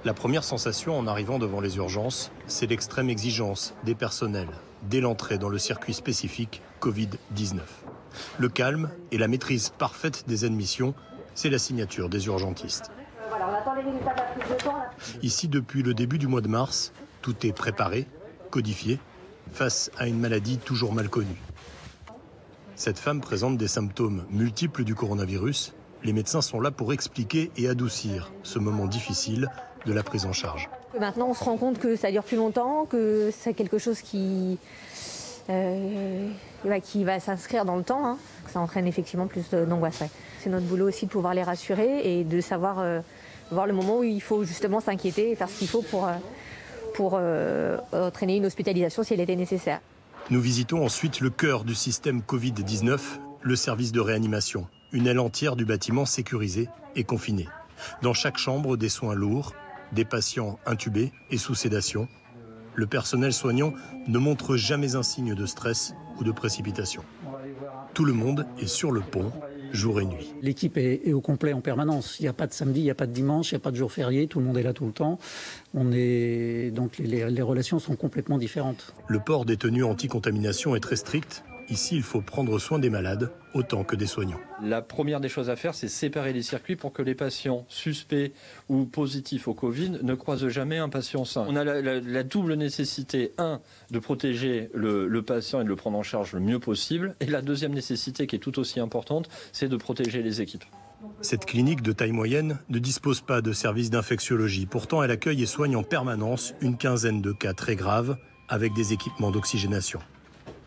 La première sensation en arrivant devant les urgences, c'est l'extrême exigence des personnels dès l'entrée dans le circuit spécifique Covid-19. Le calme et la maîtrise parfaite des admissions, c'est la signature des urgentistes. Ici, depuis le début du mois de mars, tout est préparé, codifié, face à une maladie toujours mal connue. Cette femme présente des symptômes multiples du coronavirus. Les médecins sont là pour expliquer et adoucir ce moment difficile de la prise en charge. Maintenant, on se rend compte que ça dure plus longtemps, que c'est quelque chose qui va s'inscrire dans le temps, hein. Ça entraîne effectivement plus d'angoisse. C'est notre boulot aussi de pouvoir les rassurer et de savoir voir le moment où il faut justement s'inquiéter et faire ce qu'il faut pour entraîner une hospitalisation si elle était nécessaire. Nous visitons ensuite le cœur du système Covid-19, le service de réanimation. Une aile entière du bâtiment sécurisée et confinée. Dans chaque chambre, des soins lourds, des patients intubés et sous sédation. Le personnel soignant ne montre jamais un signe de stress ou de précipitation. Tout le monde est sur le pont, jour et nuit. L'équipe est au complet en permanence. Il n'y a pas de samedi, il n'y a pas de dimanche, il n'y a pas de jour férié. Tout le monde est là tout le temps. Donc les relations sont complètement différentes. Le port des tenues anti-contamination est très strict. Ici, il faut prendre soin des malades autant que des soignants. La première des choses à faire, c'est séparer les circuits pour que les patients suspects ou positifs au Covid ne croisent jamais un patient sain. On a la double nécessité, de protéger le patient et de le prendre en charge le mieux possible. Et la deuxième nécessité, qui est tout aussi importante, c'est de protéger les équipes. Cette clinique de taille moyenne ne dispose pas de service d'infectiologie. Pourtant, elle accueille et soigne en permanence une quinzaine de cas très graves avec des équipements d'oxygénation.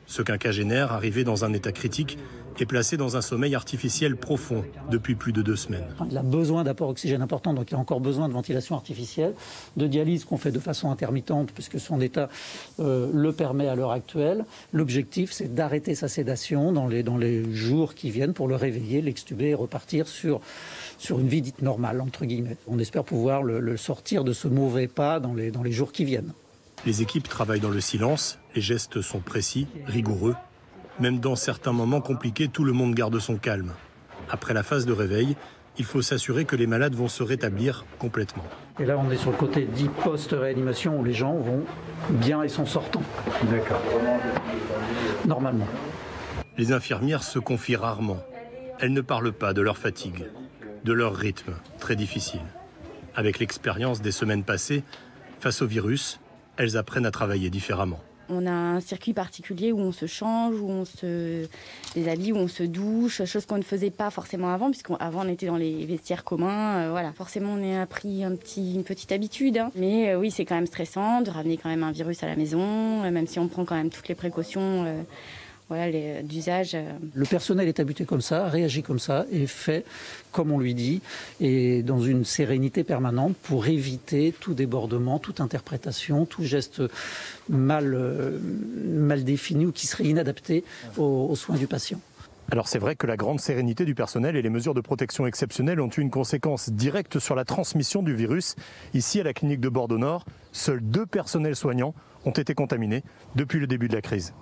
Ce quinquagénaire, arrivé dans un état critique, est placé dans un sommeil artificiel profond depuis plus de 2 semaines. Il a besoin d'apport oxygène important, donc il a encore besoin de ventilation artificielle, de dialyse qu'on fait de façon intermittente puisque son état le permet à l'heure actuelle. L'objectif, c'est d'arrêter sa sédation dans les jours qui viennent pour le réveiller, l'extuber et repartir sur une vie dite normale, entre guillemets. On espère pouvoir le sortir de ce mauvais pas dans les jours qui viennent. Les équipes travaillent dans le silence, les gestes sont précis, rigoureux. Même dans certains moments compliqués, tout le monde garde son calme. Après la phase de réveil, il faut s'assurer que les malades vont se rétablir complètement. Et là, on est sur le côté dit post-réanimation où les gens vont bien et sont sortants. D'accord. Normalement. Les infirmières se confient rarement. Elles ne parlent pas de leur fatigue, de leur rythme, très difficile. Avec l'expérience des semaines passées, face au virus, elles apprennent à travailler différemment. On a un circuit particulier où on se change, où on se déshabille, où on se douche, chose qu'on ne faisait pas forcément avant, puisqu'avant on était dans les vestiaires communs. Voilà. Forcément, on a pris une petite habitude. Hein. Mais oui, c'est quand même stressant de ramener quand même un virus à la maison, même si on prend quand même toutes les précautions d'usage. Le personnel est habitué comme ça, réagit comme ça et fait comme on lui dit et dans une sérénité permanente pour éviter tout débordement, toute interprétation, tout geste mal défini ou qui serait inadapté aux soins du patient. Alors c'est vrai que la grande sérénité du personnel et les mesures de protection exceptionnelles ont eu une conséquence directe sur la transmission du virus. Ici à la clinique de Bordeaux-Nord, seuls 2 personnels soignants ont été contaminés depuis le début de la crise.